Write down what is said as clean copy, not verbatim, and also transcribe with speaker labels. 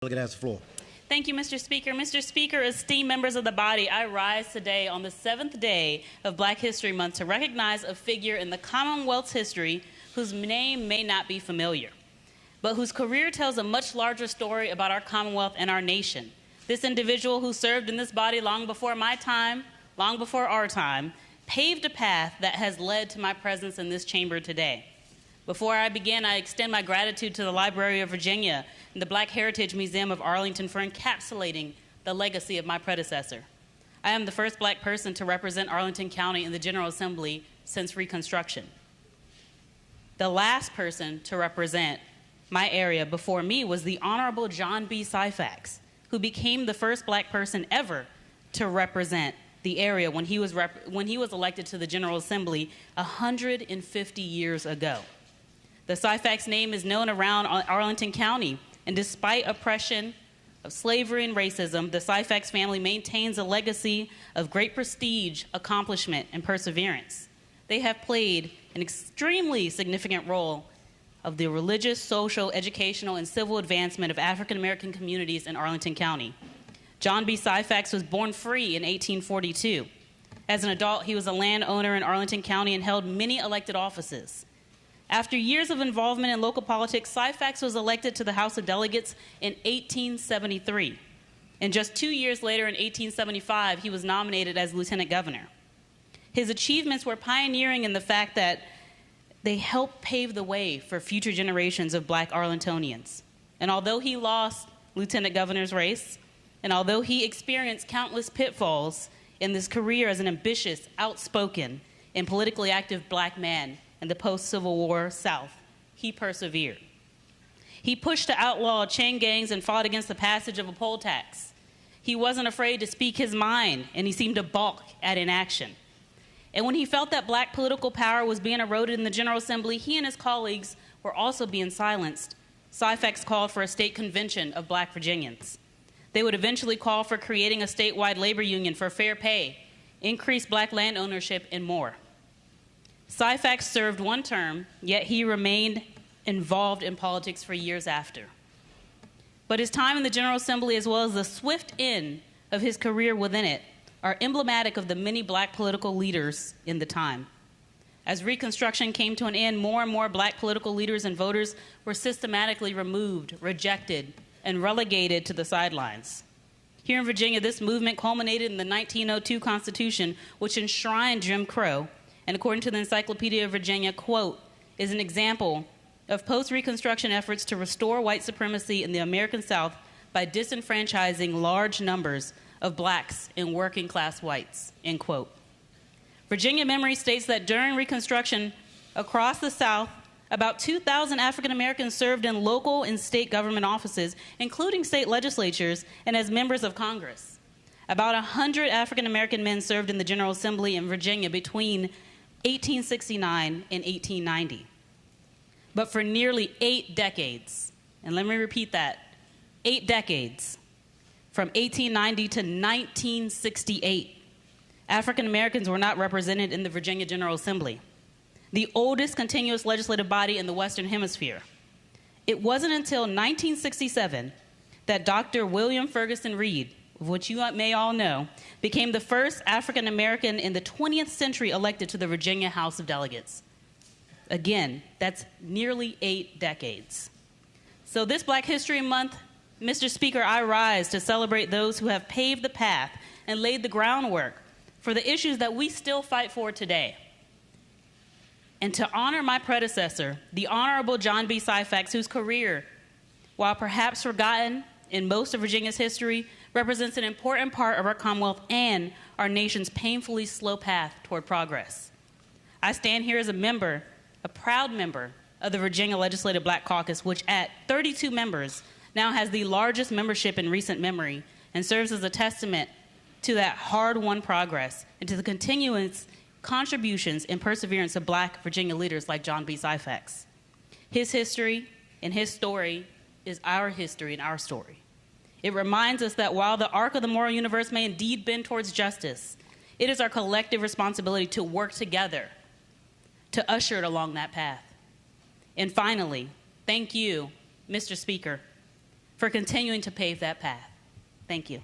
Speaker 1: Delegate has the floor.
Speaker 2: Thank you, Mr. Speaker. Mr. Speaker, esteemed members of the body, I rise today on the 7th day of Black History Month to recognize a figure in the Commonwealth's history whose name may not be familiar, but whose career tells a much larger story about our Commonwealth and our nation. This individual who served in this body long before my time, long before our time, paved a path that has led to my presence in this chamber today. Before I begin, I extend my gratitude to the Library of Virginia and the Black Heritage Museum of Arlington for encapsulating the legacy of my predecessor. I am the first Black person to represent Arlington County in the General Assembly since Reconstruction. The last person to represent my area before me was the Honorable John B. Syphax, who became the first Black person ever to represent the area when he was elected to the General Assembly 150 years ago. The Syphax name is known around Arlington County, and despite oppression of slavery and racism, the Syphax family maintains a legacy of great prestige, accomplishment, and perseverance. They have played an extremely significant role of the religious, social, educational, and civil advancement of African American communities in Arlington County. John B. Syphax was born free in 1842. As an adult, he was a landowner in Arlington County and held many elected offices. After years of involvement in local politics, Syphax was elected to the House of Delegates in 1873. And just 2 years later, in 1875, he was nominated as lieutenant governor. His achievements were pioneering in the fact that they helped pave the way for future generations of Black Arlingtonians. And although he lost lieutenant governor's race, and although he experienced countless pitfalls in this career as an ambitious, outspoken, and politically active Black man in the post-Civil War South, he persevered. He pushed to outlaw chain gangs and fought against the passage of a poll tax. He wasn't afraid to speak his mind, and he seemed to balk at inaction. And when he felt that Black political power was being eroded in the General Assembly, he and his colleagues were also being silenced. Syphax called for a state convention of Black Virginians. They would eventually call for creating a statewide labor union for fair pay, increased Black land ownership, and more. Syphax served one term, yet he remained involved in politics for years after. But his time in the General Assembly, as well as the swift end of his career within it, are emblematic of the many Black political leaders in the time. As Reconstruction came to an end, more and more Black political leaders and voters were systematically removed, rejected, and relegated to the sidelines. Here in Virginia, this movement culminated in the 1902 Constitution, which enshrined Jim Crow, and according to the Encyclopedia of Virginia, quote, is an example of post-Reconstruction efforts to restore white supremacy in the American South by disenfranchising large numbers of Blacks and working-class whites, end quote. Virginia Memory states that during Reconstruction, across the South, about 2,000 African Americans served in local and state government offices, including state legislatures and as members of Congress. About 100 African American men served in the General Assembly in Virginia between 1869 and 1890. But for nearly 8 decades, and let me repeat that, 8 decades, from 1890 to 1968, African Americans were not represented in the Virginia General Assembly, the oldest continuous legislative body in the Western Hemisphere. It wasn't until 1967 that Dr. William Ferguson Reed, which you may all know, became the first African American in the 20th century elected to the Virginia House of Delegates. Again, that's nearly 8 decades. So this Black History Month, Mr. Speaker, I rise to celebrate those who have paved the path and laid the groundwork for the issues that we still fight for today. And to honor my predecessor, the Honorable John B. Syphax, whose career, while perhaps forgotten in most of Virginia's history, represents an important part of our Commonwealth and our nation's painfully slow path toward progress. I stand here as a proud member of the Virginia Legislative Black Caucus, which at 32 members now has the largest membership in recent memory and serves as a testament to that hard-won progress and to the continuous contributions and perseverance of Black Virginia leaders like John B. Syphax. His history and his story is our history and our story. It reminds us that while the arc of the moral universe may indeed bend towards justice, it is our collective responsibility to work together to usher it along that path. And finally, thank you, Mr. Speaker, for continuing to pave that path. Thank you.